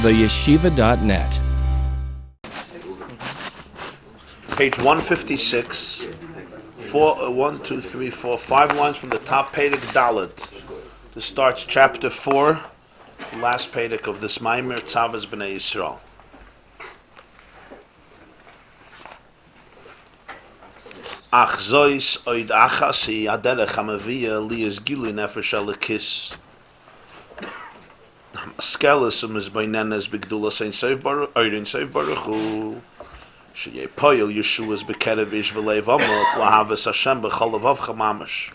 theyeshiva.net. Page 156, 1, 2, 3, 4, 5 lines from the top Perek Dalet. This starts chapter 4, the last Perek of this Maimer, Tzav B'nai Yisrael. Ach zois oid achas hi aderech hamavia lias gilu nefesh alekis. Skelis mizbainenes bigdula sein seif baruch hu. Sheyei poyel Yeshua's bekerev ish v'leiv amok lahavas Hashem b'chol avavcha mamash.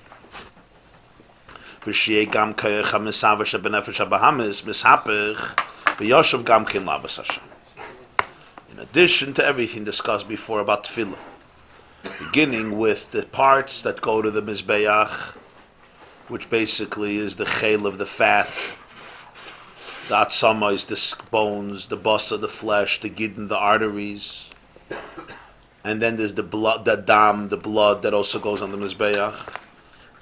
V'sheyei gam koyach hamisavash benefesh habahamis mishapich v'yoshav gam kin lavas Hashem. In addition to everything discussed before about tefillah, beginning with the parts that go to the Mizbeach, which basically is the chel of the fat, the atzama is the bones, the basa, the flesh, the gidden, the arteries, and then there's the blood, the dam, the blood that also goes on the Mizbeach.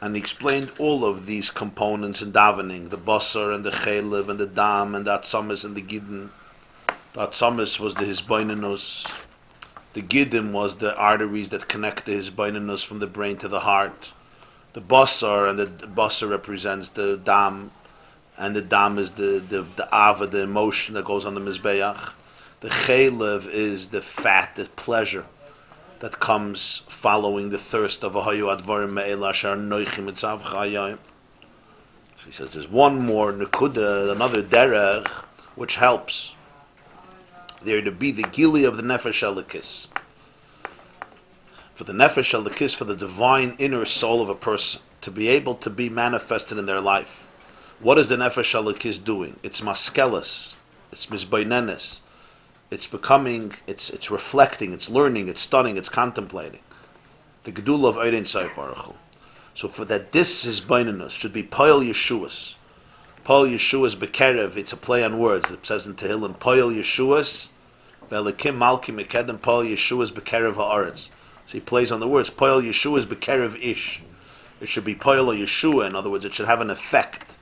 And he explained all of these components in davening, the basar and the chelev and the dam and the atzamas and the gidden. The atzamas was the hisbaininus. The giddim was the arteries that connect the hisbaininus from the brain to the heart. The basar, and the basar represents the dam, and the dam is the ava, the emotion that goes on the mizbeach. The chelev is the fat, the pleasure that comes following the thirst of ahayu advarim me'ela asher noichim etzav chayim. So he says there's one more nekuda, another derech, which helps there to be the gili of the nefesh elikis. For the nefesh elikis, for the divine inner soul of a person, to be able to be manifested in their life. What is the nefesh elikis doing? It's maskelis, it's mizbainenes, it's becoming, it's reflecting, it's learning, it's studying, it's contemplating. The gedula of Eirin Tzayv Baruch Hu. So for that, this is bainanus, should be Poyel Yeshuas. Poyel Yeshuas bekerev, it's a play on words. It says in Tehillim, Poyel Yeshuas, Velikim Malki Mekedem Poyel Yeshuas bekerev ha'aretz. So he plays on the words, Poyel Yeshuas bekerev ish. It should be Poyel Yeshua, in other words, it should have an effect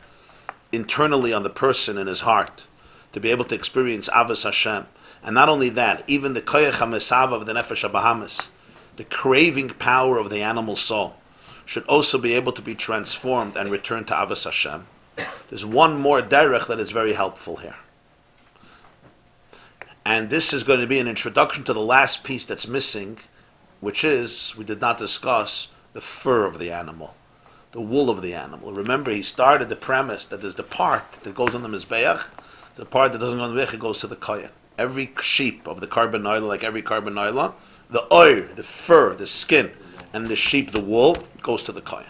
internally on the person in his heart, to be able to experience Avos Hashem. And not only that, even the Koyach HaMesava of the Nefesh HaBahamis, the craving power of the animal soul, should also be able to be transformed and return to Avos Hashem. There's one more derech that is very helpful here. And this is going to be an introduction to the last piece that's missing, which is, we did not discuss, the fur of the animal, the wool of the animal. Remember, he started the premise that there's the part that goes on the Mizbeach, the part that doesn't go on the Mizbeach, it goes to the Kohen. Every sheep of the carbon nylon, like every carbon nylon, the oir, the fur, the skin, and the sheep, the wool, goes to the Kohen.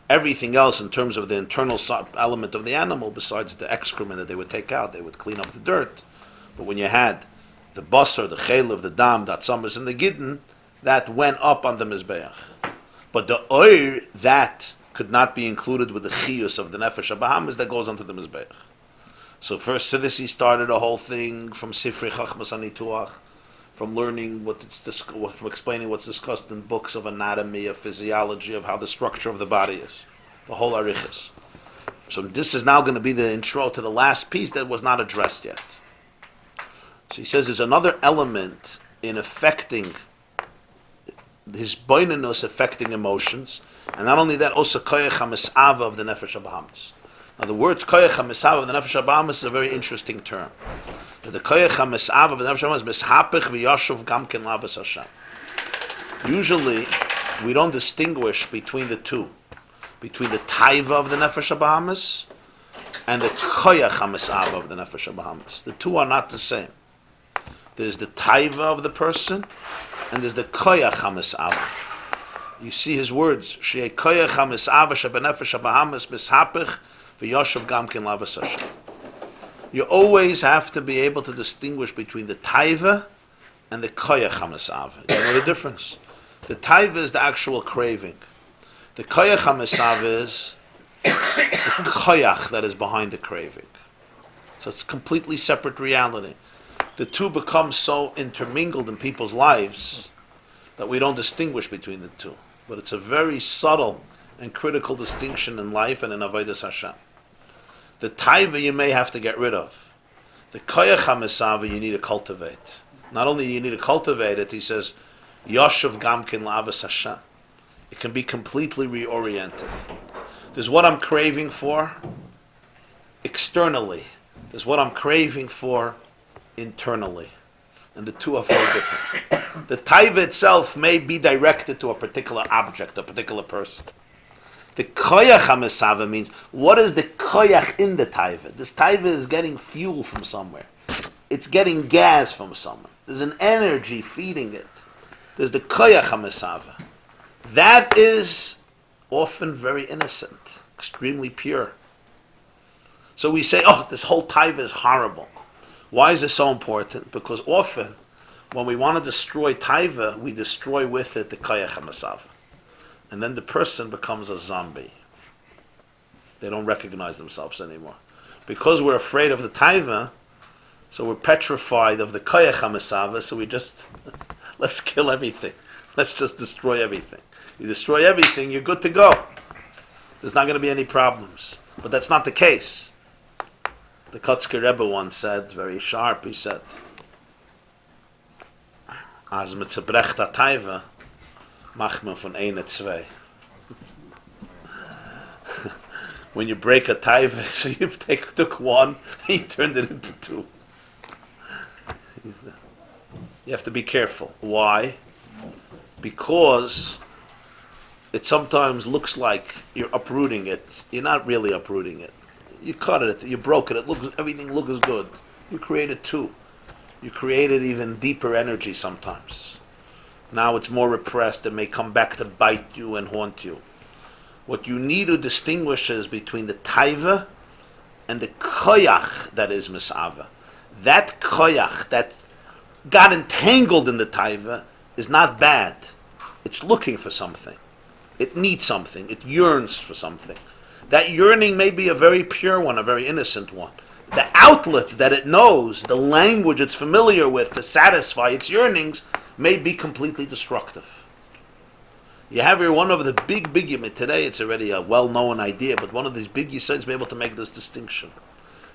Everything else in terms of the internal element of the animal, besides the excrement that they would take out, they would clean up the dirt. But when you had the basar, the chelev, the dam, the atzamas, and the gidden, that went up on the mizbeach. But the oir, that could not be included with the chiyus of the nefesh habahamis that goes onto the mizbeach. So first to this he started a whole thing from Sifrei Chachmas HaNituach, from learning from explaining what's discussed in books of anatomy, of physiology, of how the structure of the body is, the whole arichas. So this is now going to be the intro to the last piece that was not addressed yet. So he says there's another element in affecting his boinenus, affecting emotions, and not only that, also koyach hamisava of the nefesh habahamis. Now the word koyach hamisava of the nefesh habahamis is a very interesting term. The koyach hamisava of the nefesh habahamis is mishapich v'yashuv gamkin lavas Hashem. Usually, we don't distinguish between the two, between the taiva of the nefesh habahamis and the koyach hamisava of the nefesh habahamis. The two are not the same. There's the taiva of the person, and there's the koyach hamisava. You see his words, Shei koyach hamisava shebenefesh habahamis mishapich v'yashuv gamkin lavas Hashem. You always have to be able to distinguish between the taiva and the koyach hamisava. You know the difference. The taiva is the actual craving. The koyach hamisava is the koyach that is behind the craving. So it's a completely separate reality. The two become so intermingled in people's lives that we don't distinguish between the two. But it's a very subtle and critical distinction in life and in Avodas Hashem. The taiva you may have to get rid of. The koyach hamisava you need to cultivate. Not only you need to cultivate it, he says, Yoshev gamkin la'avas Hashem. It can be completely reoriented. There's what I'm craving for externally. There's what I'm craving for internally. And the two are very different. The taiva itself may be directed to a particular object, a particular person. The koyach hamisava means, what is the koyach in the taiva? This taiva is getting fuel from somewhere. It's getting gas from somewhere. There's an energy feeding it. There's the koyach hamisava. That is often very innocent, extremely pure. So we say, oh, this whole taiva is horrible. Why is this so important? Because often, when we want to destroy taiva, we destroy with it the koyach hamisava. And then the person becomes a zombie. They don't recognize themselves anymore. Because we're afraid of the taiva, so we're petrified of the koyach hamisava, so we just, let's kill everything. Let's just destroy everything. You destroy everything, you're good to go. There's not going to be any problems. But that's not the case. The Kotzker Rebbe once said, very sharp, he said, "Az mit zerbrecht a taiva, mach man von eine zwei." When you break a taiva, so you took one, and you turned it into two. You have to be careful. Why? Because it sometimes looks like you're uprooting it. You're not really uprooting it. You cut it, you broke it, everything looks good. You created two. You created even deeper energy sometimes. Now it's more repressed, it may come back to bite you and haunt you. What you need to distinguish is between the taiva and the koyach that is misava. That koyach that got entangled in the taiva is not bad. It's looking for something. It needs something. It yearns for something. That yearning may be a very pure one, a very innocent one. The outlet that it knows, the language it's familiar with to satisfy its yearnings may be completely destructive. You have here one of the big yimid. Today it's already a well-known idea, but one of these big yisods be able to make this distinction.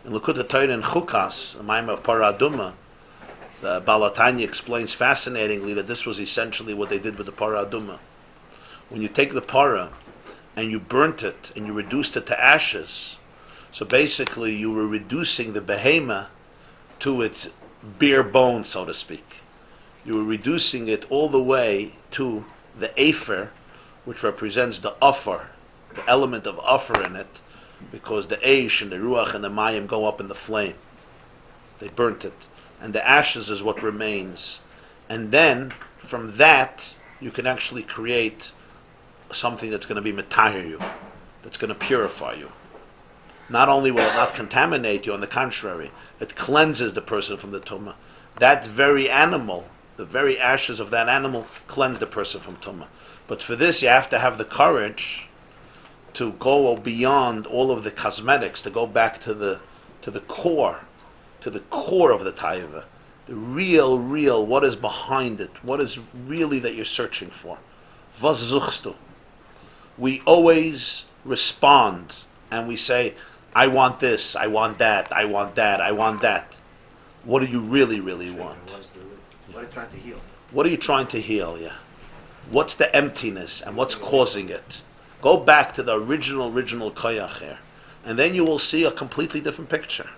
In Likkutei Torah and Chukas, a Maimah of Parah Aduma, the Balatanya explains fascinatingly that this was essentially what they did with the Parah Aduma. When you take the parah and you burnt it and you reduced it to ashes, so basically you were reducing the behemoth to its bare bones, so to speak. You were reducing it all the way to the afer, which represents the offer, the element of offer in it, because the eish and the ruach and the mayim go up in the flame. They burnt it. And the ashes is what remains. And then, from that, you can actually create something that's going to be matayir you, that's going to purify you. Not only will it not contaminate you, on the contrary, it cleanses the person from the tumah. That very animal, the very ashes of that animal, cleanse the person from tumah. But for this, you have to have the courage to go beyond all of the cosmetics, to go back to the core of the taiva, the real, what is behind it, what is really that you're searching for. Was suchst du? We always respond and we say, I want this, I want that, I want that, I want that. What do you really want? What are you trying to heal? What are you trying to heal, yeah? What's the emptiness and what's causing it? Go back to the original koyach here. And then you will see a completely different picture.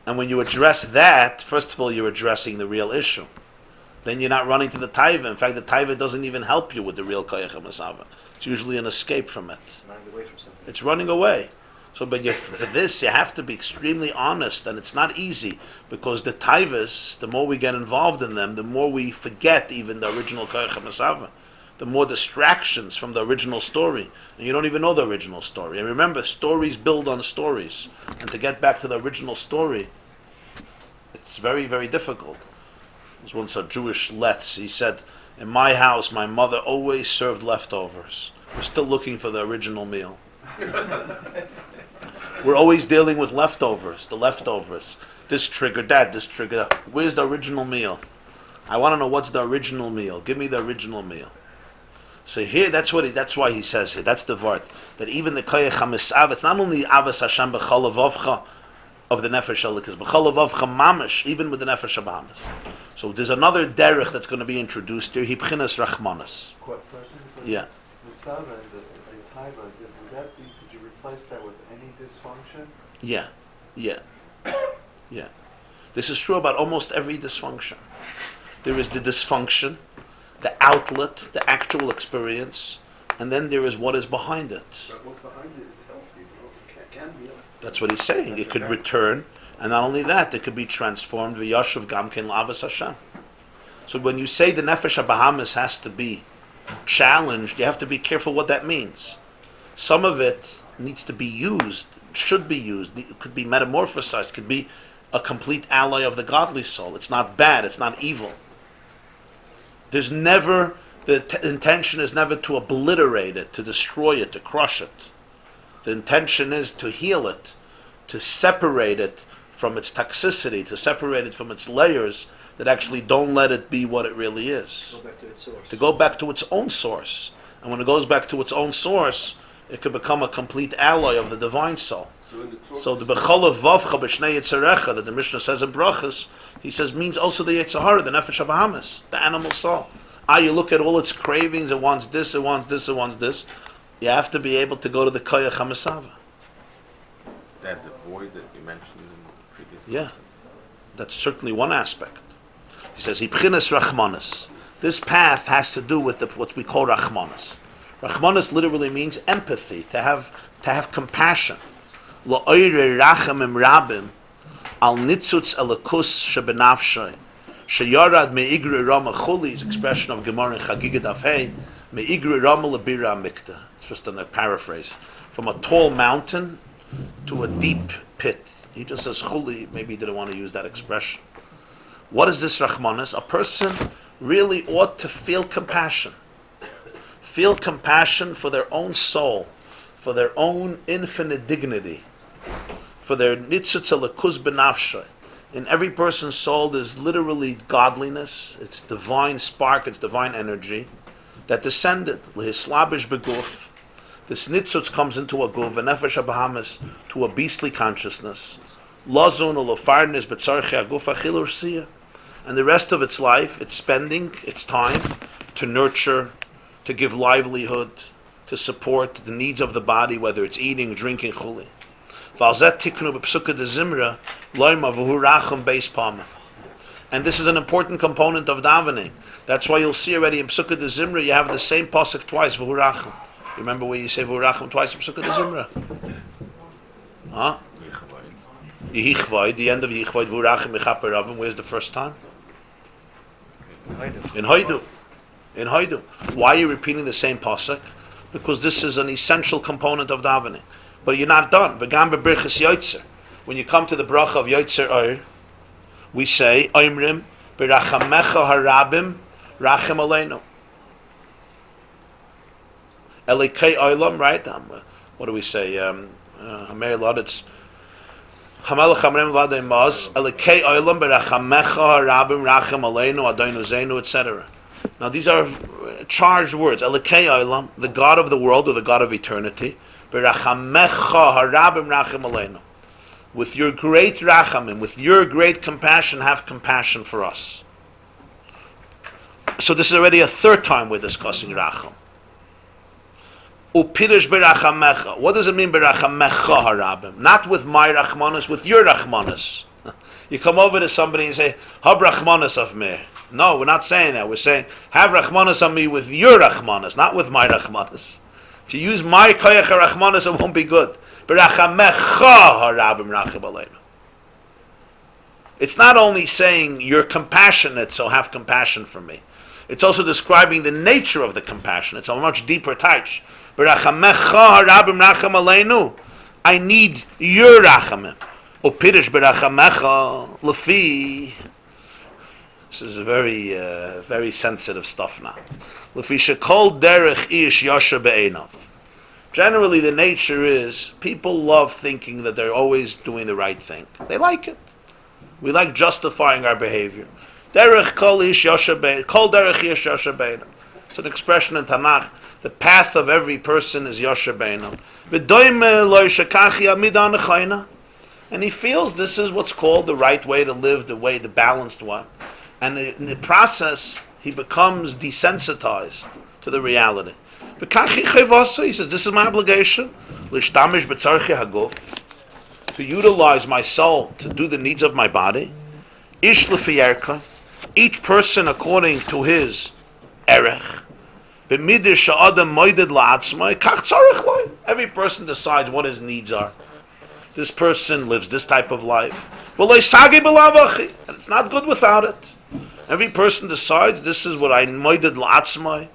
And when you address that, first of all, you're addressing the real issue. Then you're not running to the taiva. In fact, the taiva doesn't even help you with the real koyach HaMasava. It's usually an escape from it. Running away from something. It's running away. So, but for this, you have to be extremely honest, and it's not easy, because the taivas, the more we get involved in them, the more we forget even the original koyach HaMasava. The more distractions from the original story, and you don't even know the original story. And remember, stories build on stories, and to get back to the original story, it's very, very difficult. There was once a Jewish letz. He said, in my house, my mother always served leftovers. We're still looking for the original meal. We're always dealing with leftovers, the leftovers. This triggered that, this triggered that. Where's the original meal? I want to know what's the original meal. Give me the original meal. So here, that's why he says here, that's the vart, that even the koyach HaMis'av, it's not only avas Hashem b'chol levavcha, of the nefesh elikus. B'chol vavcha mamish, even with the nefesh habahamis. So there's another derech that's going to be introduced here. Hibchinas rachmanas. Question? Yeah. The Tzav and the Taiva, would that be? Could you replace that with any dysfunction? Yeah. This is true about almost every dysfunction. There is the dysfunction, the outlet, the actual experience, and then there is what is behind it. But what behind it is healthy, can be healthy. That's what he's saying. It could return, and not only that, it could be transformed. V'yashuv gamken la'avas Hashem. So when you say the nefesh habahamis has to be challenged, you have to be careful what that means. Some of it needs to be used, should be used. It could be metamorphosized. Could be a complete alloy of the godly soul. It's not bad. It's not evil. There's never, intention is never to obliterate it, to destroy it, to crush it. The intention is to heal it, to separate it from its toxicity, to separate it from its layers that actually don't let it be what it really is. Go back to its source. To go back to its own source. And when it goes back to its own source, it could become a complete alloy of the divine soul. So the Bechol Vavcha B'Shnei Yitzarecha that the Mishnah says in Brachas, he says means also the Yitzhahara, the Nefesh Habahamis, the animal soul. You look at all its cravings, it wants this, it wants this, it wants this. You have to be able to go to the Koyach HaMesava. That the void that you mentioned in the previous Yeah, classes. that's certainly one aspect. He says, Hibchinas Rachmanis. This path has to do with what we call Rachmanis. Rachmanis literally means empathy, to have compassion. La'oire rachamim rabim al nitzutz elikus shebenafshay sheyarad me'igre rama chuli is expression of Gemara in Chagiga Daf Hey me'igre rama lebira mikta. It's just a paraphrase. From a tall mountain to a deep pit. He just says chuli. Maybe he didn't want to use that expression. What is this rachmanis? A person really ought to feel compassion. Feel compassion for their own soul, for their own infinite dignity, for their nitzutz elikus benafshay. In every person's soul there's literally godliness, it's divine spark, it's divine energy that descended. Lehislabish beguf. This nitzutz comes into a guf, a nefesh habahamis, to a beastly consciousness. Lazun ulofarnis betzarchei aguf achil ursiyah. And the rest of its life, it's spending its time to nurture, to give livelihood, to support the needs of the body, whether it's eating, drinking, chuli. And this is an important component of davening. That's why you'll see already in Pesukah de Zimra, you have the same pasuk twice, v'hurachim. Remember where you say v'hurachim twice in Pesukah de Zimra? Huh? Yehichvai, the end of Yehichvai, v'hurachim mechaper ravim. Where's the first time? In Haidu. In Haidu. Why are you repeating the same pasuk? Because this is an essential component of davening. But you're not done. V'gam b'birchas yotzer. When you come to the bracha of yotzer oir, we say, Oimrim b'rachamecha harabim rachem aleinu. Elikei oilam, right? What do we say? Hamer Lod, it's Hamelech Amrem Vadei Maz, Elikei oilam b'rachamecha harabim rachem aleinu, adonu zenu, etc. Now these are charged words. Elikei oilam, the God of the world or the God of eternity. B'rachamecha harabim rachem aleinu. With your great rachamim, with your great compassion, have compassion for us. So this is already a third time we're discussing racham. Upirish b'rachamecha. What does it mean b'rachamecha harabim? Not with my rachmanis, with your rachmanis. You come over to somebody and say, "Hab rachmanis of me." No, we're not saying that. We're saying, "Have rachmanis on me with your rachmanis, not with my rachmanis." If you use my koyach rachmanis, it won't be good. It's not only saying you're compassionate, so have compassion for me. It's also describing the nature of the compassion. It's a much deeper touch. I need your rachamim. This is very, very sensitive stuff now. Generally, the nature is people love thinking that they're always doing the right thing. They like it. We like justifying our behavior. Derech kol ish yasher be'einav. Kol derech ish yasher be'einav. It's an expression in Tanakh. The path of every person is yasher be'einav. V'doime lo yishakach yamid anachayna. And he feels this is what's called the right way to live, the balanced one. And in the process, he becomes desensitized to the reality. He says, this is my obligation, to utilize my soul to do the needs of my body. Ish l'fiyerka, each person according to his erech. Every person decides what his needs are. This person lives this type of life. And it's not good without it. Every person decides this is what I moided la'atzmai.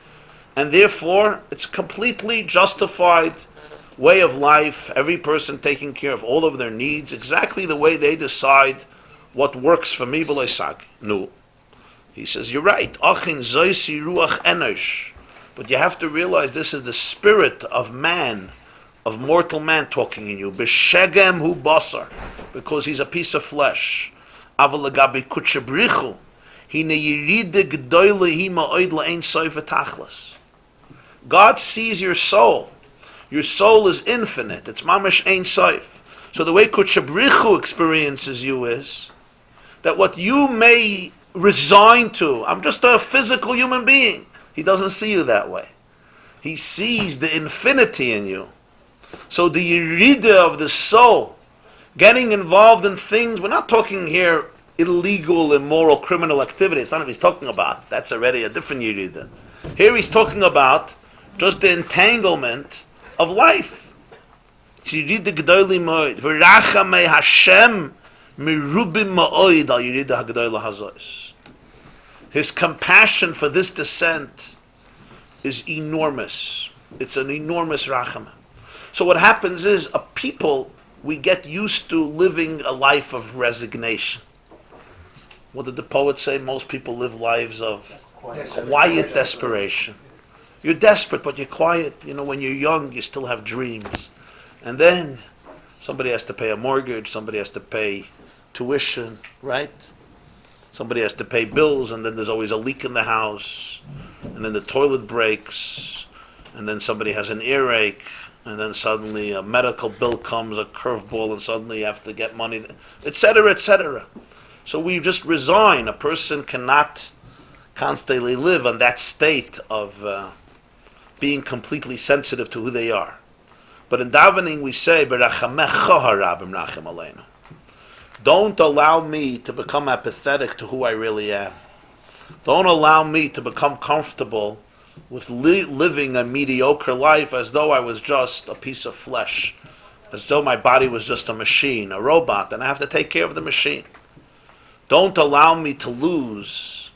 And therefore, it's a completely justified way of life. Every person taking care of all of their needs exactly the way they decide what works for me. No. He says, you're right. But you have to realize this is the spirit of man, of mortal man talking in you. B'shegem hu basar, because he's a piece of flesh. Aval legabi kutchebrichu, hine yiride g'doyle hi ma'oid la'ein soif v'tachlas. God sees your soul. Your soul is infinite. It's mamash ein soif. So the way kutchebrichu experiences you is that what you may resign to, I'm just a physical human being. He doesn't see you that way. He sees the infinity in you. So the yirida of the soul, getting involved in things, we're not talking here illegal, immoral, criminal activity. It's not what he's talking about. That's already a different yirida. Here he's talking about just the entanglement of life. It's yirida g'doyli moed. V'rachamei Hashem mirubim ma'oid al yirida ha'g'doyla hazois. His compassion for this descent is enormous. It's an enormous rachama. So what happens is, a people, we get used to living a life of resignation. What did the poet say? Most people live lives of quiet desperation. You're desperate, but you're quiet. You know, when you're young, you still have dreams. And then somebody has to pay a mortgage, somebody has to pay tuition, right? Somebody has to pay bills, and then there's always a leak in the house, and then the toilet breaks, and then somebody has an earache, and then suddenly a medical bill comes, a curveball, and suddenly you have to get money, etc., etc. So we just resign. A person cannot constantly live in that state of being completely sensitive to who they are. But in davening we say, "B'rachamecha harabim rachem aleinu." Don't allow me to become apathetic to who I really am. Don't allow me to become comfortable with living a mediocre life as though I was just a piece of flesh, as though my body was just a machine, a robot, and I have to take care of the machine. Don't allow me to lose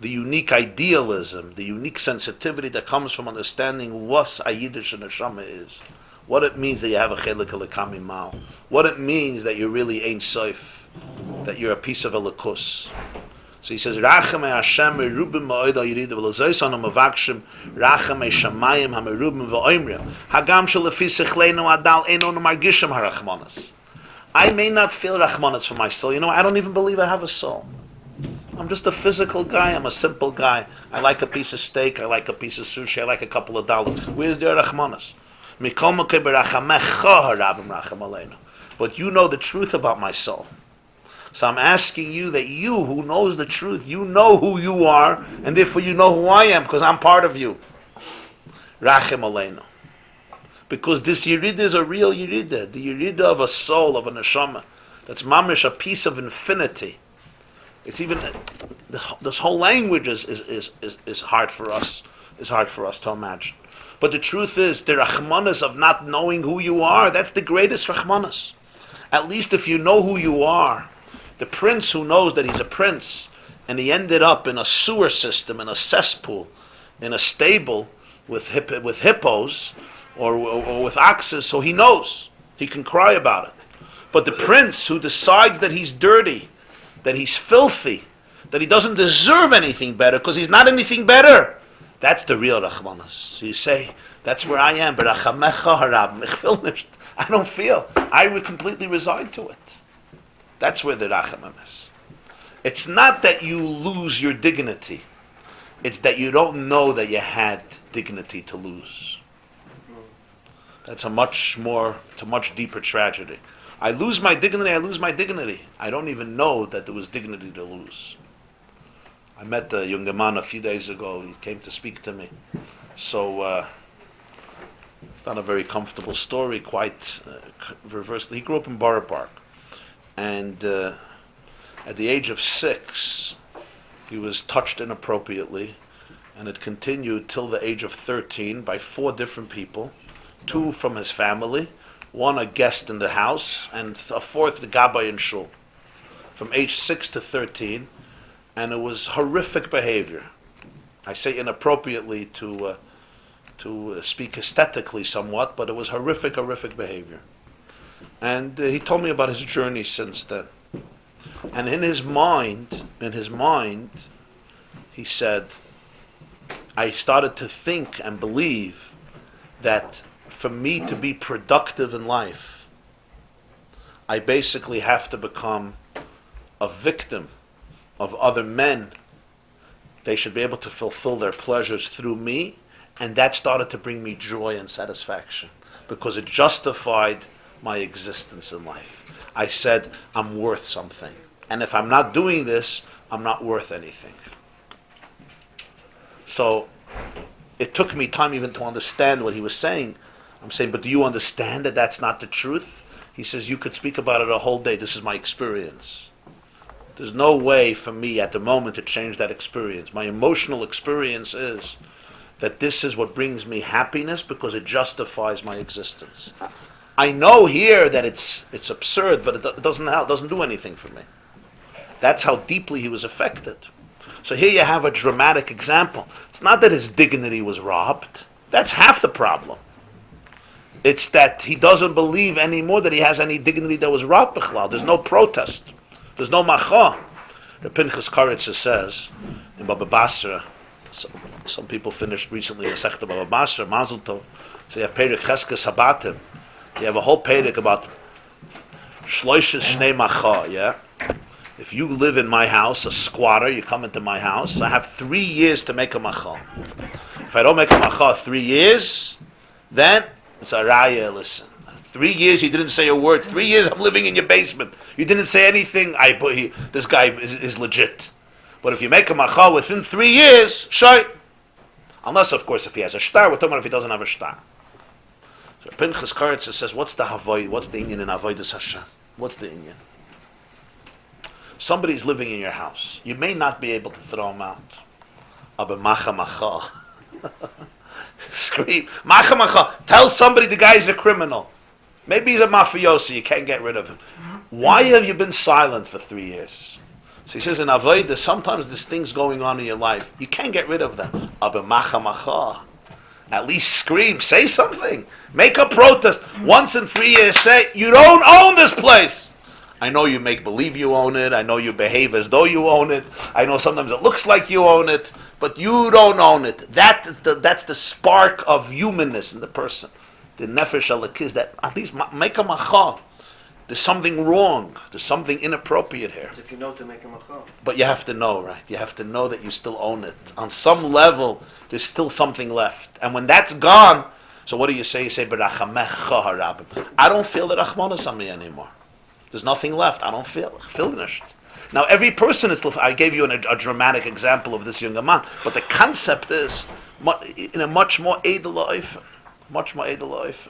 the unique idealism, the unique sensitivity that comes from understanding what a Yiddish neshama is. What it means that you have a chelik elikami mal. What it means that you're really ein soif, that you're a piece of a likus. So he says, Rachamei Hashem merubim ma'od al yirida v'lozois anu mavakshim Rachamei shamayim hamerubim v'oimrim hagam shelefi sechleinu adal einonu margishim harachmanas. I may not feel rachmanas for my soul. You know, I don't even believe I have a soul. I'm just a physical guy. I'm a simple guy. I like a piece of steak. I like a piece of sushi. I like a couple of dollars. Where's their rachmanas? But you know the truth about my soul. So I'm asking you that you who knows the truth, you know who you are, and therefore you know who I am, because I'm part of you. Rachem aleinu. Because this yirida is a real yirida, the yirida of a soul, of a neshama. That's mamish, a piece of infinity. It's even, this whole language is hard for us, to imagine. But the truth is, the rachmanas of not knowing who you are, that's the greatest rachmanas. At least if you know who you are. The prince who knows that he's a prince, and he ended up in a sewer system, in a cesspool, in a stable with hippos, or with oxes, so he knows. He can cry about it. But the prince who decides that he's dirty, that he's filthy, that he doesn't deserve anything better, because he's not anything better, that's the real rachmanas. So you say, that's where I am. But I don't feel. I would completely resign to it. That's where the rachamim is. It's not that you lose your dignity. It's that you don't know that you had dignity to lose. That's a much deeper tragedy. I lose my dignity, I lose my dignity. I don't even know that there was dignity to lose. I met a young man a few days ago. He came to speak to me. So, it's not a very comfortable story, quite reversed. He grew up in Borough Park. And at the age of 6, he was touched inappropriately. And it continued till the age of 13 by 4 different people. 2 from his family, 1 a guest in the house, and a 4th the Gabbai in Shul. From age 6 to 13. And it was horrific behavior. I say inappropriately to speak aesthetically somewhat, but it was horrific behavior. And he told me about his journey since then. And in his mind, he said, I started to think and believe that for me to be productive in life, I basically have to become a victim of other men. They should be able to fulfill their pleasures through me, and that started to bring me joy and satisfaction because it justified my existence in life. I said, I'm worth something. And if I'm not doing this, I'm not worth anything. So it took me time even to understand what he was saying. I'm saying, but do you understand that that's not the truth? He says, you could speak about it a whole day. This is my experience. There's no way for me at the moment to change that experience. My emotional experience is that this is what brings me happiness because it justifies my existence. I know here that it's absurd, but it doesn't help, doesn't do anything for me. That's how deeply he was affected. So here you have a dramatic example. It's not that his dignity was robbed. That's half the problem. It's that he doesn't believe anymore that he has any dignity that was robbed. There's no protest. There's no macha. The Pinchos says in Baba Basra, some people finished recently the Sechta Baba Basra, Mazel Tov. So you have Perek Cheskes Habatim. You have a whole Perek about Shloishes Shnei Macha, yeah? If you live in my house, a squatter, you come into my house, I have 3 years to make a macha. If I don't make a macha 3 years, then it's a raya, listen. 3 years, you didn't say a word. 3 years, I'm living in your basement. You didn't say anything. This guy is legit. But if you make a macha within 3 years, sure. Unless, of course, if he has a shtar, we're talking about if he doesn't have a shtar. So Pinchas Karetz says, what's the Inyan in Avodas Hashem? What's the Inyan? Somebody's living in your house. You may not be able to throw him out. Aber macha macha. Scream. Macha macha. Tell somebody the guy's a criminal. Maybe he's a mafiosi. You can't get rid of him. Why have you been silent for 3 years? So he says in Avodah, sometimes there's things going on in your life. You can't get rid of them. Aber macha macha. At least scream. Say something. Make a protest. Once in 3 years, say, you don't own this place. I know you make believe you own it. I know you behave as though you own it. I know sometimes it looks like you own it, but you don't own it. That's the spark of humanness in the person. The nefesh alakiz, that at least make a macha. There's something wrong. There's something inappropriate here. As if you know to make a macha. But you have to know, right? You have to know that you still own it. On some level, there's still something left. And when that's gone, so what do you say? You say, "B'rachamecha harabim." I don't feel the rachmanas on me anymore. There's nothing left. I don't feel finished. Now, every person is. I gave you a dramatic example of this younger man, but the concept is in a much more edel life. Much more edel life.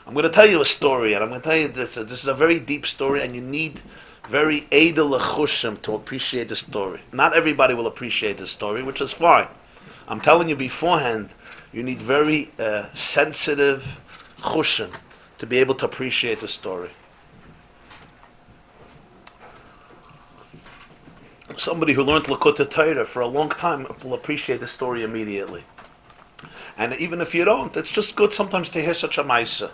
I'm going to tell you a story, and I'm going to tell you this. This is a very deep story, and you need very edel lechushim to appreciate the story. Not everybody will appreciate the story, which is fine. I'm telling you beforehand, you need very sensitive chushim to be able to appreciate the story. Somebody who learned Likkutei Torah for a long time will appreciate the story immediately. And even if you don't, it's just good sometimes to hear such a maisa.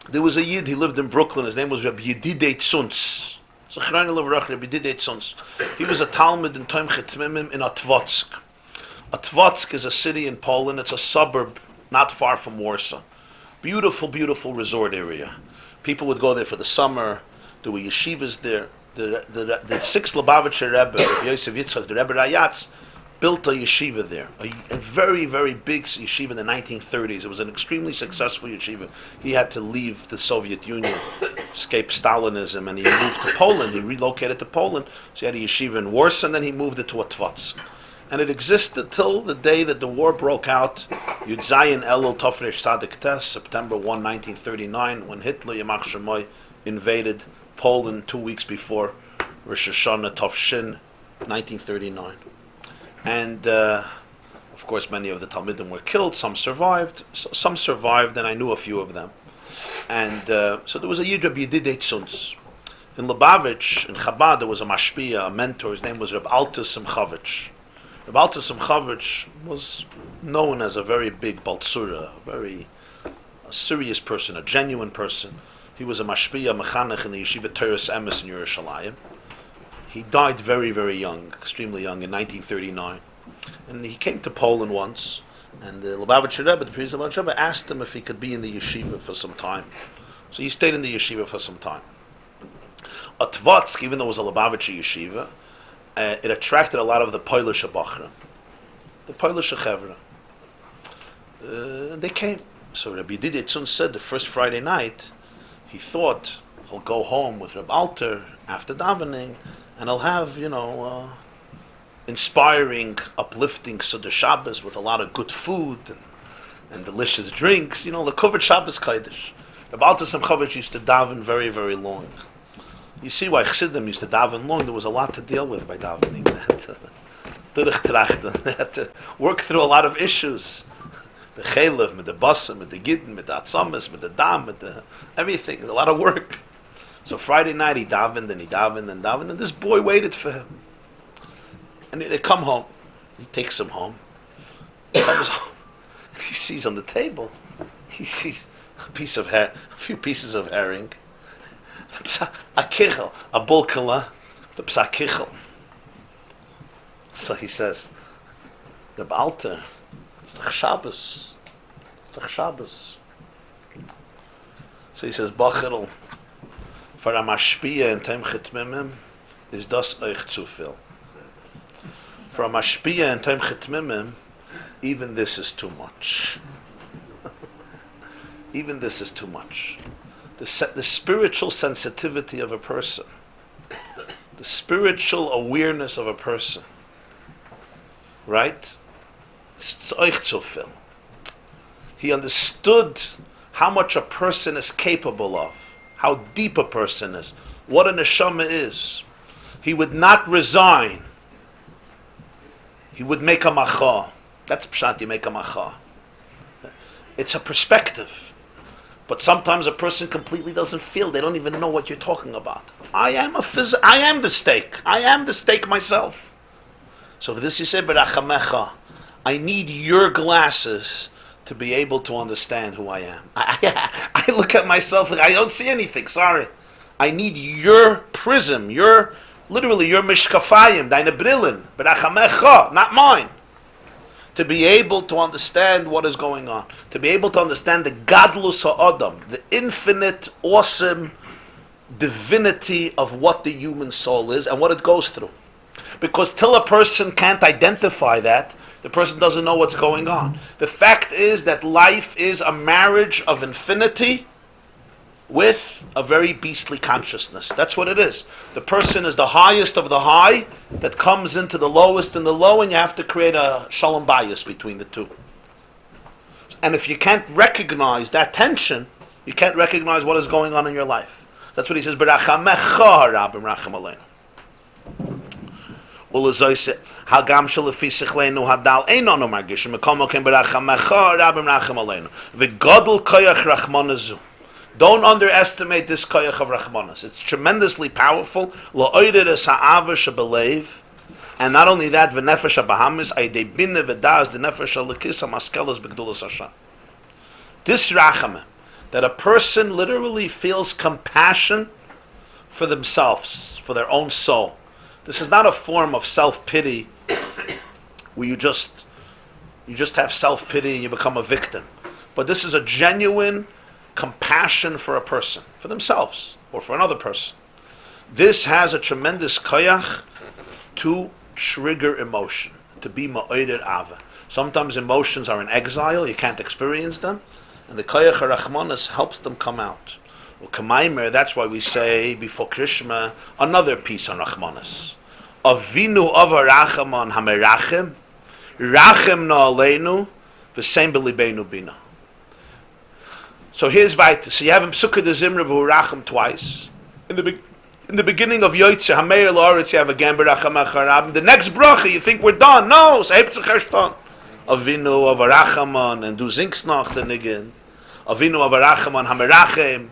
There was a Yid, he lived in Brooklyn, his name was Rabbi Yedidei Tzuntz. He was a Talmud in Toim Chetmimim in Otwotsk. Otwotsk is a city in Poland, it's a suburb not far from Warsaw. Beautiful, beautiful resort area. People would go there for the summer, there were yeshivas there. The sixth Lubavitcher Rebbe, Rabbi Yosef Yitzchak, the Rebbe Rayatz, built a yeshiva there, a very, very big yeshiva in the 1930s. It was an extremely successful yeshiva. He had to leave the Soviet Union, escape Stalinism, and he moved to Poland. He relocated to Poland. So he had a yeshiva in Warsaw, and then he moved it to Otvatsk. And it existed till the day that the war broke out, Yud Zayin Elul Tofresh Sadik Tes, September 1, 1939, when Hitler, Yamach Shemoy, invaded Poland 2 weeks before Rosh Hashanah Tovshin, 1939. And, of course, many of the Talmidim were killed. Some survived. Some survived, and I knew a few of them. And so there was a Yid Rabbi YY Jacobson. In Lubavitch, in Chabad, there was a mashpia, a mentor. His name was Rabbi Simchavich. Rabbi Simchavich was known as a very big Baltzura, a serious person, a genuine person. He was a mashpia, mechanech in the Yeshiva Torah Emes in Yerushalayim. He died very, very young, extremely young, in 1939. And he came to Poland once, and the Lubavitcher Rebbe, the priest of the Lubavitcher Rebbe, asked him if he could be in the yeshiva for some time. So he stayed in the yeshiva for some time. At Tvatsk, even though it was a Lubavitcher yeshiva, it attracted a lot of the Polish Bachra, the Polish Chevra. They came. So Rabbi YY Jacobson said the first Friday night, he thought he'll go home with Reb Alter after davening, and I'll have, inspiring, uplifting Seder Shabbos with a lot of good food and delicious drinks. The covered Shabbos Kodesh. Reb Alter Simchavich used to daven very, very long. You see why Chassidim used to daven long. There was a lot to deal with by davening. They had to work through a lot of issues. The Chelev, with the Basim, with the Gidden, with the Atzamas, with the Dam, with the everything. There's a lot of work. So Friday night he davened and this boy waited for him. And they come home. He takes him home. He comes home. He sees on the table, he sees a few pieces of herring, a kichel, a bulkala, the psa kichel. So he says, Reb Alter, it's Shabbos. So he says, Bachel, for a mashpia in time chetmimim, is das euch zu viel. For a mashpia in time chetmimim, even this is too much. Even this is too much. The spiritual sensitivity of a person, the spiritual awareness of a person, right? It's euch zu viel. He understood how much a person is capable of, how deep a person is, what a neshama is. He would not resign. He would make a macha. That's pshat, you make a macha. It's a perspective. But sometimes a person completely doesn't feel, they don't even know what you're talking about. I am the steak. I am the steak myself. So for this he said, B'rachamecha, I need your glasses to be able to understand who I am. I look at myself and I don't see anything, sorry. I need your prism, literally your mishkafayim, deine brillen, b'rachamecha, not mine. To be able to understand what is going on. To be able to understand the gadlus ha'adam, the infinite, awesome divinity of what the human soul is and what it goes through. Because till a person can't identify that, the person doesn't know what's going on. The fact is that life is a marriage of infinity with a very beastly consciousness. That's what it is. The person is the highest of the high that comes into the lowest in the low, and you have to create a shalom bias between the two. And if you can't recognize that tension, you can't recognize what is going on in your life. That's what he says, B'rachamecha rabim racham aleinu. Hagam shelefi sichleinu hadal einonu margishim mikol mokem b'rachamecha rabim racham aleinu v'godol koyach rachmanazu. Don't underestimate this koyach of rachmanas. It's tremendously powerful. Lo'oirid es ha'ava shebelev, and not only that, v'nefesh ha'bahamis aydei binne v'daz the nefesh ha'lekis ha'maskelas b'gdulas Hashem. This rachamim, that a person literally feels compassion for themselves, for their own soul. This is not a form of self-pity where you just have self-pity and you become a victim. But this is a genuine compassion for a person, for themselves, or for another person. This has a tremendous koyach to trigger emotion. to be ma'oder ava. Sometimes emotions are in exile, you can't experience them, and the koyach harachmanis helps them come out. Well, kamaimer, that's why we say before Krishma another piece on rachmanis. Avinu avarachamon hamerachem, rachem na aleinu, v'sein b'libeinu bina. So here's Vaita. So you have him Psukkah de Zimra v'urachem twice. In the beginning of Yoitze, Hameir L'Oretz, you have again Berachem Acharab. The next bracha, you think we're done. No, so Heptzach Eshton. Avinu avarachamon, and du singst noch den again. Avinu avarachamon hamerachem.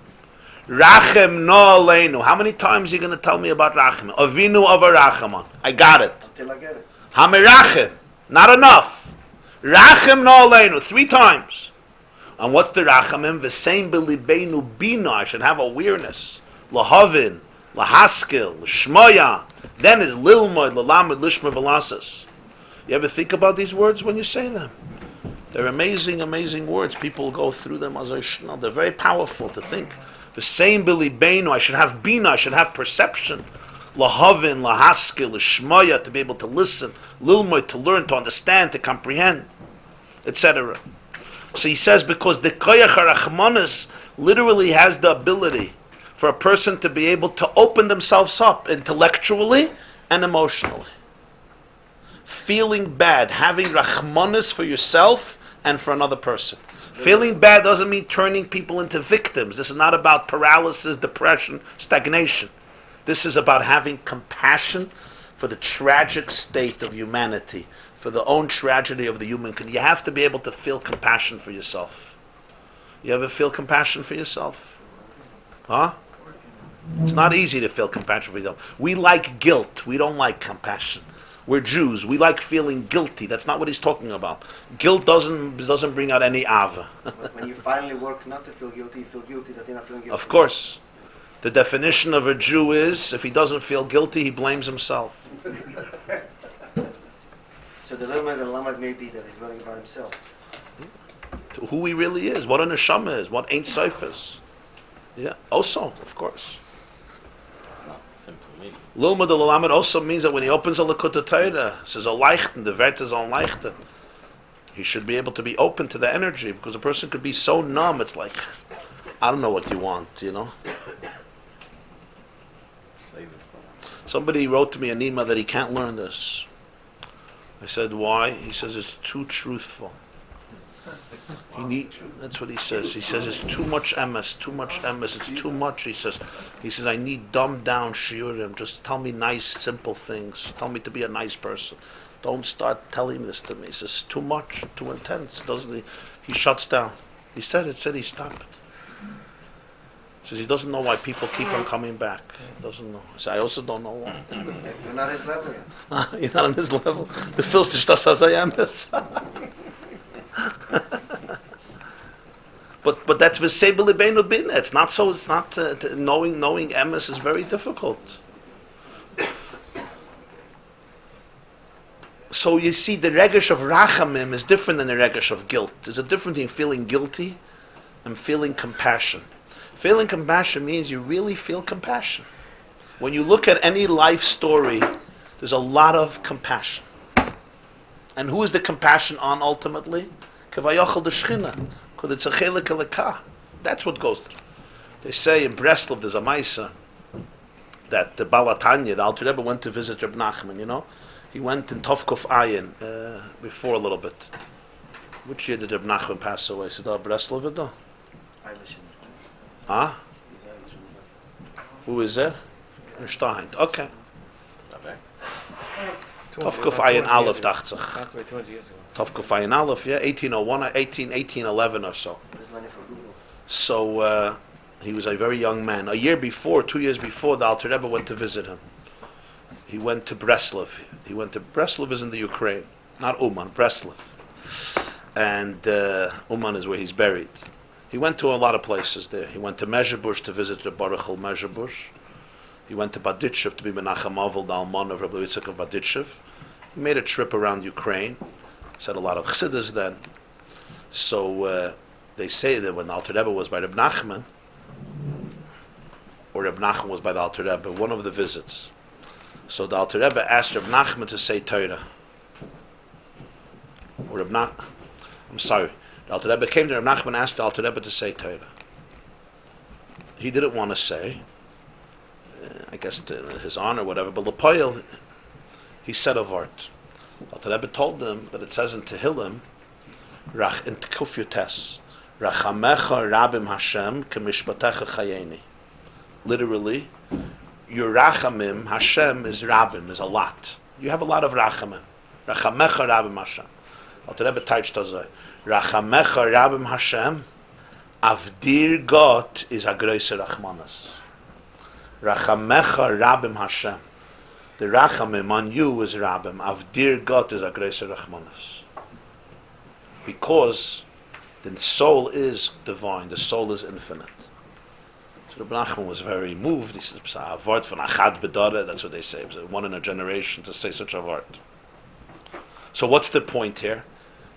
Rachem no aleinu. How many times are you going to tell me about Rachem? Avinu avarachamon. I got it. Until I get it. Hamerachem. Not enough. Rachem no aleinu. 3 times. And what's the rachamim? V'sein b'libeinu bina. I should have awareness. Lahavin, lahaskil, l'shmoya. Then is lilmoid, lalamed, lishma v'lasas. You ever think about these words when you say them? They're amazing, amazing words. People go through them as I should know. They're very powerful to think. V'sein b'libeinu. I should have bina. I should have perception. Lahavin, lahaskil, l'shmoya. To be able to listen. Lilmoid, to learn, to understand, to comprehend, etc. So he says, because the koyach harachmanis literally has the ability for a person to be able to open themselves up intellectually and emotionally. Feeling bad, having rachmanis for yourself and for another person. Feeling bad doesn't mean turning people into victims. This is not about paralysis, depression, stagnation. This is about having compassion for the tragic state of humanity, for the own tragedy of the human condition. You have to be able to feel compassion for yourself. You ever feel compassion for yourself? Huh? It's not easy to feel compassion for yourself. We like guilt. We don't like compassion. We're Jews. We like feeling guilty. That's not what he's talking about. Guilt doesn't bring out any ava. But when you finally work not to feel guilty, you feel guilty that you're not feeling guilty. Of course. The definition of a Jew is, if he doesn't feel guilty, he blames himself. So the limit and lamad may be that he's learning about himself. To who he really is, what a neshama is, what ain't soif is. Yeah, also, of course. It's not simple meaning. Lilmud al-Lamed also means that when he opens a Likkutei Torah, it says a leichten, the vert is on leichten. He should be able to be open to the energy, because a person could be so numb, it's like, I don't know what you want, Save it. Somebody wrote to me an email that he can't learn this. I said, why? He says it's too truthful. That's what he says. He says it's too much emes, it's too much. He says I need dumbed down shiurim. Just tell me nice, simple things. Tell me to be a nice person. Don't start telling this to me. He says too much, too intense. He shuts down. He said he stopped. He says he doesn't know why people keep on coming back. He doesn't know. I also don't know why. You're not his level yet. You're not on his level. The filst ist das as I am. But that's v'sei b'libeinu bina. It's not so. It's not knowing emes is very difficult. So you see, the regesh of rachamim is different than the regesh of guilt. There's a difference between feeling guilty and feeling compassion. Feeling compassion means you really feel compassion. When you look at any life story, there's a lot of compassion. And who is the compassion on ultimately? Kavayachal the Shechina. Because it's a chelik eleka. That's what goes through. They say in Breslov there's a Maisa that the Balatanya, the Alter Rebbe, went to visit Reb Nachman, you know? He went in Tovkuf Ayin before a little bit. Which year did Reb Nachman pass away? Is it Breslov? Huh? Who is there? Stein. Okay. Tovkuf Ayin Aleph, dacht sich. Passed away 200 years ago. Tovkuf Ayin Aleph, yeah, 1801, 1811 or so. So he was a very young man. 2 years before, the Alter Rebbe went to visit him. He went to Breslov. Breslov is in the Ukraine, not Uman, Breslov. And Uman is where he's buried. He went to a lot of places there. He went to Mezhebush to visit the Baruch Mezhebush. He went to Baditchev to be Menachem Avol, the Alman of Rabbi Yitzchak of Baditchev. He made a trip around Ukraine. Said a lot of chassidus then. So they say that when the Alter Rebbe was by Reb Nachman, or Reb Nachman was by the Alter Rebbe, one of the visits. So the Alter Rebbe asked Reb Nachman to say Torah. I'm sorry. The Alter Rebbe came to Reb Nachman and asked the Alter Rebbe to say Torah. He didn't want to say, I guess to his honor, whatever, but L'Poyel, he said a word. Alter Rebbe told him that it says in Tehillim, Rach in Tekuf Yotes, Rachamecha Rabim Hashem Kemishpatecha Chayeni. Literally, your Rachamim, Hashem is Rabim, is a lot. You have a lot of Rachamim. Rachamecha Rabim Hashem. Alter Rebbe touched us. Rachamecha Rabim Hashem, Avdir Got is a Groise Rachmanas. Rachamecha Rabim Hashem. The Rachamim on you is Rabim. Avdir Got is a Groise Rachmanas. Because the soul is divine, the soul is infinite. So Rabbi Nachman was very moved. He says, a word from Achad Bedare, that's what they say. It was one in a generation to say such a word. So what's the point here?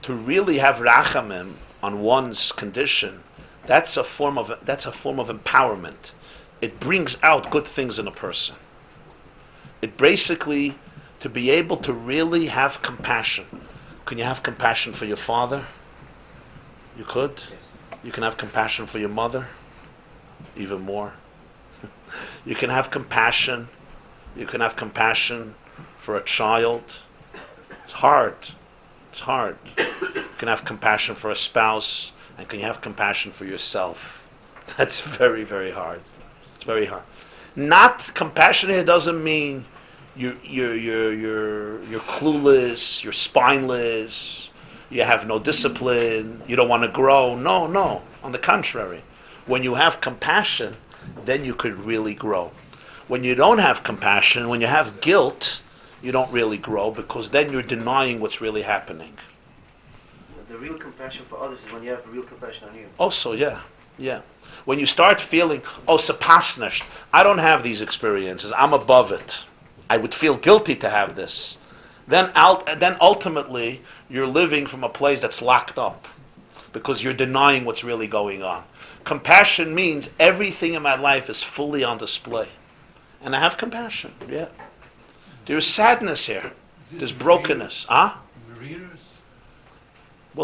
To really have rachamim on one's condition, that's a form of empowerment. It brings out good things in a person. It basically, to be able to really have compassion. Can you have compassion for your father? You could. Yes. You can have compassion for your mother. Even more. You can have compassion. You can have compassion for a child. It's hard. It's hard. You can have compassion for a spouse, and can you have compassion for yourself? That's very, very hard. It's very hard. Not compassion here doesn't mean you're clueless, you're spineless, you have no discipline, you don't want to grow. No. On the contrary, when you have compassion, then you could really grow. When you don't have compassion, when you have guilt, you don't really grow, because then you're denying what's really happening. The real compassion for others is when you have real compassion on you. Also, yeah. When you start feeling, sapasnished, I don't have these experiences, I'm above it. I would feel guilty to have this. Then ultimately, you're living from a place that's locked up, because you're denying what's really going on. Compassion means everything in my life is fully on display. And I have compassion, yeah. There's sadness here. There's brokenness. Well,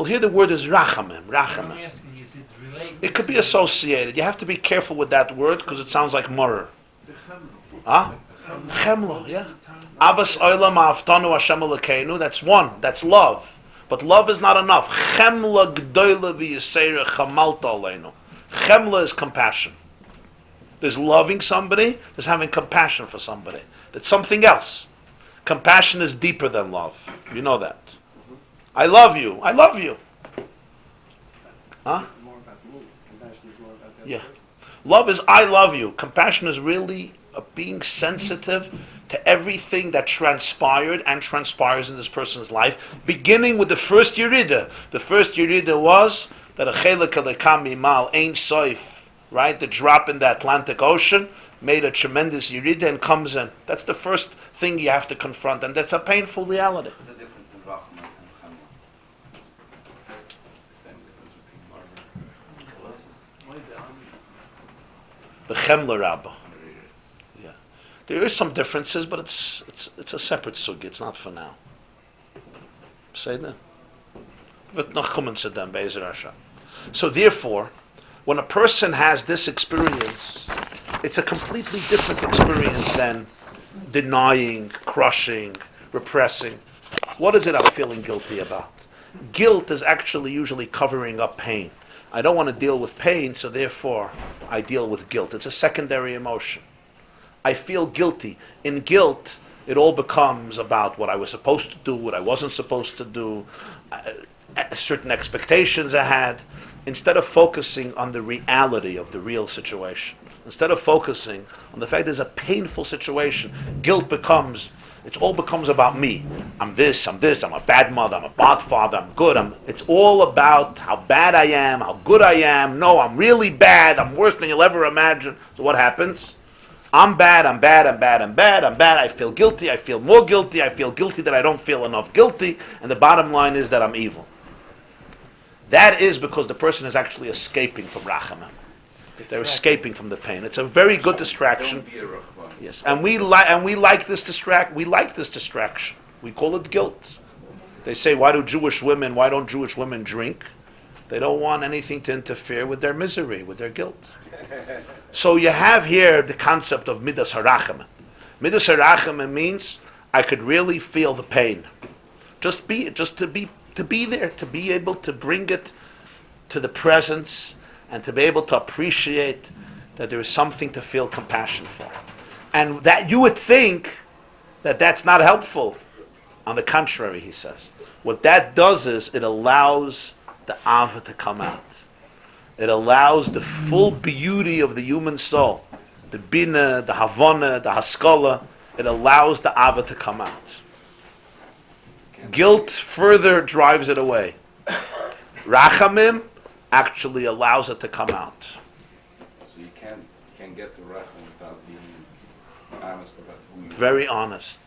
here the word is rachamim. I'm asking, is it related? It could be associated. You have to be careful with that word because it sounds like murder. Chemlo, yeah. Avas olam aftanu Hashem Elokeinu. That's one. That's love. But love is not enough. Chemla gdoila v'yiseira chamalta aleinu. Chemla is compassion. There's loving somebody. There's having compassion for somebody. That's something else. Compassion is deeper than love. You know that. I love you. I love you. Huh? It's more about me. Compassion is more about that Yeah. person. Love is I love you. Compassion is really being sensitive to everything that transpired and transpires in this person's life, beginning with the first Yerida. The first Yerida was that a chelek elekam mimal ein soif, right? The drop in the Atlantic Ocean made a tremendous Yerida and comes in. That's the first thing you have to confront, and that's a painful reality. What's the difference in Rachman and Chemla? Same difference between murder. The Chemla Rabbah. Yeah. There is some differences, but it's a separate sugi. It's not for now. Say that. So therefore, when a person has this experience, it's a completely different experience than denying, crushing, repressing. What is it I'm feeling guilty about? Guilt is actually usually covering up pain. I don't want to deal with pain, so therefore I deal with guilt. It's a secondary emotion. I feel guilty. In guilt, it all becomes about what I was supposed to do, what I wasn't supposed to do, certain expectations I had, instead of focusing on the reality of the real situation. Instead of focusing on the fact there's a painful situation, guilt becomes, it all becomes about me. I'm this, I'm a bad mother, I'm a bad father, I'm good. It's all about how bad I am, how good I am. No, I'm really bad, I'm worse than you'll ever imagine. So what happens? I'm bad, I feel guilty, I feel more guilty, I feel guilty that I don't feel enough guilty, and the bottom line is that I'm evil. That is because the person is actually escaping from rachamim. They're escaping from the pain. It's a very good distraction. Don't be a Rachman. Yes, and we like this distraction. We call it guilt. They say, why don't Jewish women drink? They don't want anything to interfere with their misery, with their guilt. So you have here the concept of midas harachamim. Midas harachamim means I could really feel the pain. Just to be there, to be able to bring it to the presence and to be able to appreciate that there is something to feel compassion for. And that you would think that that's not helpful. On the contrary, he says. What that does is it allows the Ava to come out. It allows the full beauty of the human soul, the Bina, the Havana, the Haskalah, it allows the Ava to come out. Guilt further drives it away. Rachamim actually allows it to come out. So you can't get to Rachamim without being honest about who you are. Very honest.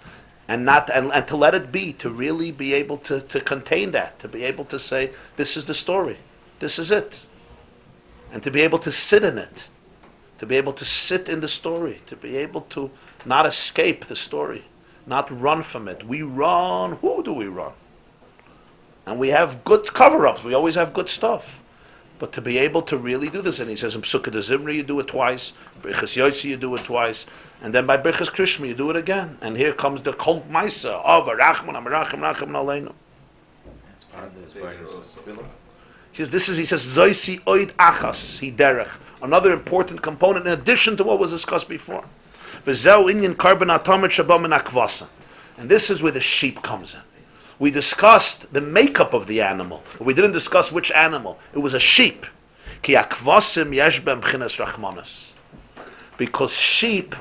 And to let it be, to really be able to contain that, to be able to say, this is the story, this is it. And to be able to sit in it, to be able to sit in the story, to be able to not escape the story, not run from it. We run, who do we run? And we have good cover-ups, we always have good stuff. But to be able to really do this, and he says in Psukkah de Zimri you do it twice, Birchas Yotzi you do it twice, and then by Birchas Krishma you do it again. And here comes the Kol Maisa of Rachman, Amarachim, Rachim, Aleinu. That's part of this also. He says, Zoisi oid achas, hi derech. Another important component in addition to what was discussed before. V'zeu inyan karban atomit shabam and akvasa. And this is where the sheep comes in. We discussed the makeup of the animal, but we didn't discuss which animal. It was a sheep. Ki akvasim yeshbem b'chinas rachmanas. Because sheep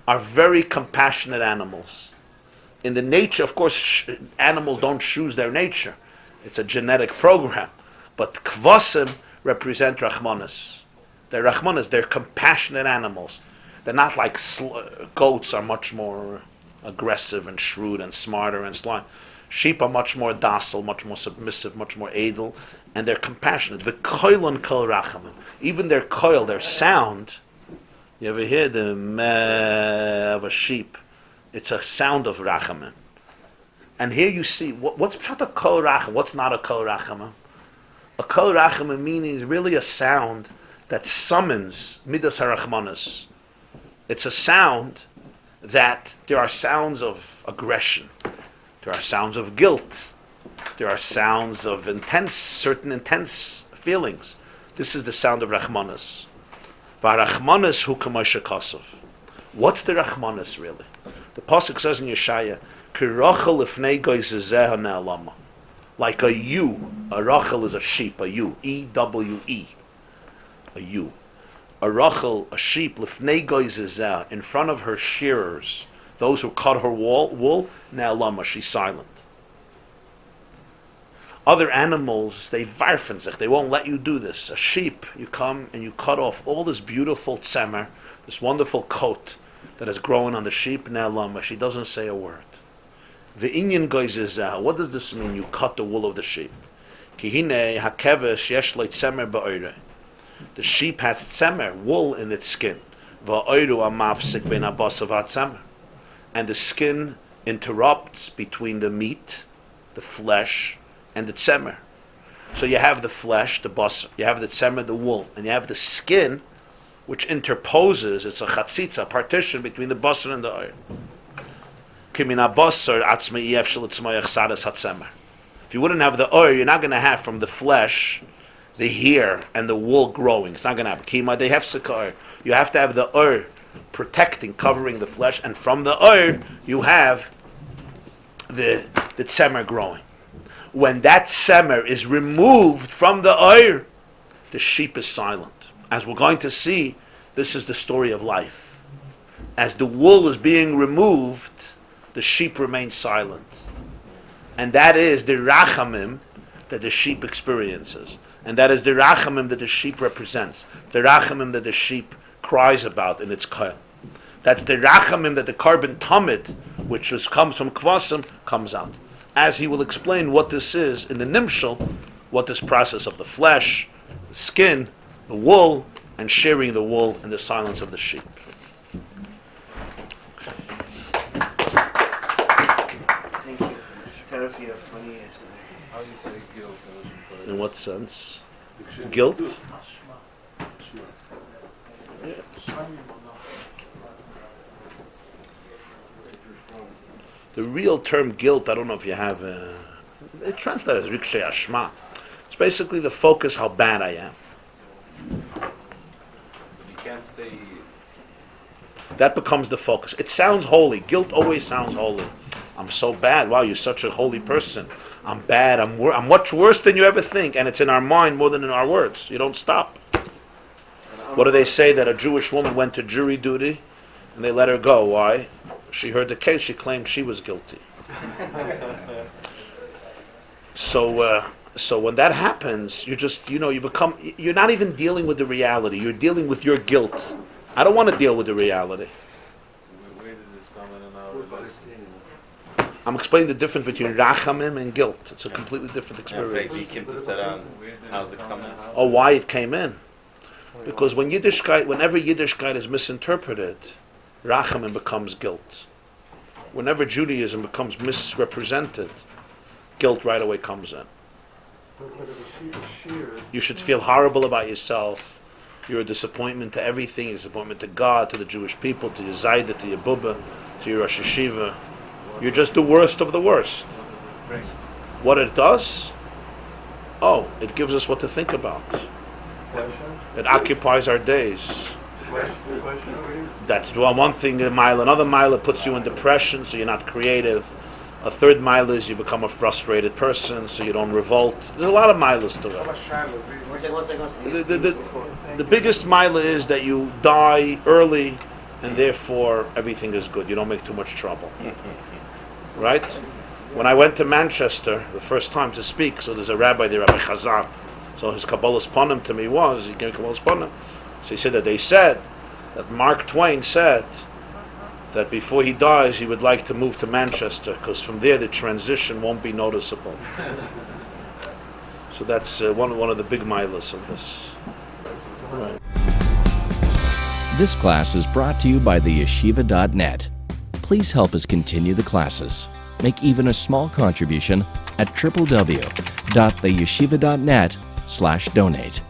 are very compassionate animals. In the nature, of course, animals don't choose their nature. It's a genetic program. But kvasim represent rachmanas. They're rachmanas, they're compassionate animals. They're not like goats are much more aggressive and shrewd and smarter and sly. Sheep are much more docile, much more submissive, much more edel, and they're compassionate. V'koilon kol rachamim. Even their koil, their sound, you ever hear the meh of a sheep? It's a sound of rachamim. And here you see, what's pshat a kol rachamim? What's not a kol rachamim? A kol rachamim meaning is really a sound that summons midas harachmanas. It's a sound that there are sounds of aggression. There are sounds of guilt. There are sounds of certain intense feelings. This is the sound of Rachmanas. V'arachmanas hu k'moshe kosov. What's the Rachmanas really? The pasuk says in Yeshaya, "K'rochel lifnei goy zezeh ha'ne'alama." Like a ewe. A rachel is a sheep. A ewe. E-W-E. A ewe. A rachel, a sheep, lifnei goy zezeh, in front of her shearers. Those who cut her wool, ne'alama, she's silent. Other animals, they varfen sich, they won't let you do this. A sheep, you come and you cut off all this beautiful tzemer, this wonderful coat that has grown on the sheep, ne'alama, she doesn't say a word. Ve'inyan goizezah, what does this mean, you cut the wool of the sheep? Kihine hakevesh yesh lo tzemer ba'oire. The sheep has tzemer, wool in its skin. Va'oiru amafsik ben abasav tzemer. And the skin interrupts between the meat, the flesh, and the tzemer. So you have the flesh, the basar, you have the tzemer, the wool, and you have the skin, which interposes, it's a chatzitza, a partition between the basar and the oil. If you wouldn't have the oil, you're not going to have from the flesh, the hair, and the wool growing. It's not going to happen. You have to have the oil protecting, covering the flesh, and from the oil you have the tzemer growing. When that tzemer is removed from the oil, the sheep is silent. As we're going to see, this is the story of life. As the wool is being removed, the sheep remains silent. And that is the rachamim that the sheep experiences. And that is the rachamim that the sheep represents. The rachamim that the sheep cries about in its koil. That's the rachamim that the carbon tamid, which comes from kvasim, comes out. As he will explain what this is in the nimshal, what this process of the flesh, the skin, the wool, and shearing the wool in the silence of the sheep. Thank you. work here for 20 years today. How you say guilt? In what sense? Guilt? The real term guilt, I don't know if you have, it translates as Rikshei Ashma. It's basically the focus how bad I am. You can't stay. That becomes the focus. It sounds holy. Guilt always sounds holy. I'm so bad. Wow, you're such a holy person. I'm bad. I'm much worse than you ever think. And it's in our mind more than in our words. You don't stop. What do they say? That a Jewish woman went to jury duty and they let her go. Why? She heard the case. She claimed she was guilty. So when that happens, you just, you're not even dealing with the reality. You're dealing with your guilt. I don't want to deal with the reality. Where did this come in our relationship? I'm explaining the difference between rachamim and guilt. It's a completely different experience. How's it coming? Oh, why it came in? Because whenever Yiddishkeit is misinterpreted, rachamim becomes guilt. Whenever Judaism becomes misrepresented, guilt right away comes in. You should feel horrible about yourself. You're a disappointment to everything. You're a disappointment to God, to the Jewish people, to your Zayda, to your Bubba, to your Rosh Hashiva. You're just the worst of the worst. What it does? Oh, it gives us what to think about. It occupies our days. That's one thing, a mile. Another mile, it puts you in depression, so you're not creative. A third mile is you become a frustrated person, so you don't revolt. There's a lot of miles to it. The biggest mile is that you die early, and therefore everything is good. You don't make too much trouble. Right? When I went to Manchester the first time to speak, so there's a rabbi there, Rabbi Chazar. So his Kabbalah's Panim to me was, he gave me Kabbalah's Panim. So he said that they said that Mark Twain said that before he dies, he would like to move to Manchester, because from there the transition won't be noticeable. So that's one of the big milas of this. Right. This class is brought to you by theyeshiva.net. Please help us continue the classes. Make even a small contribution at www.theyeshiva.net/donate.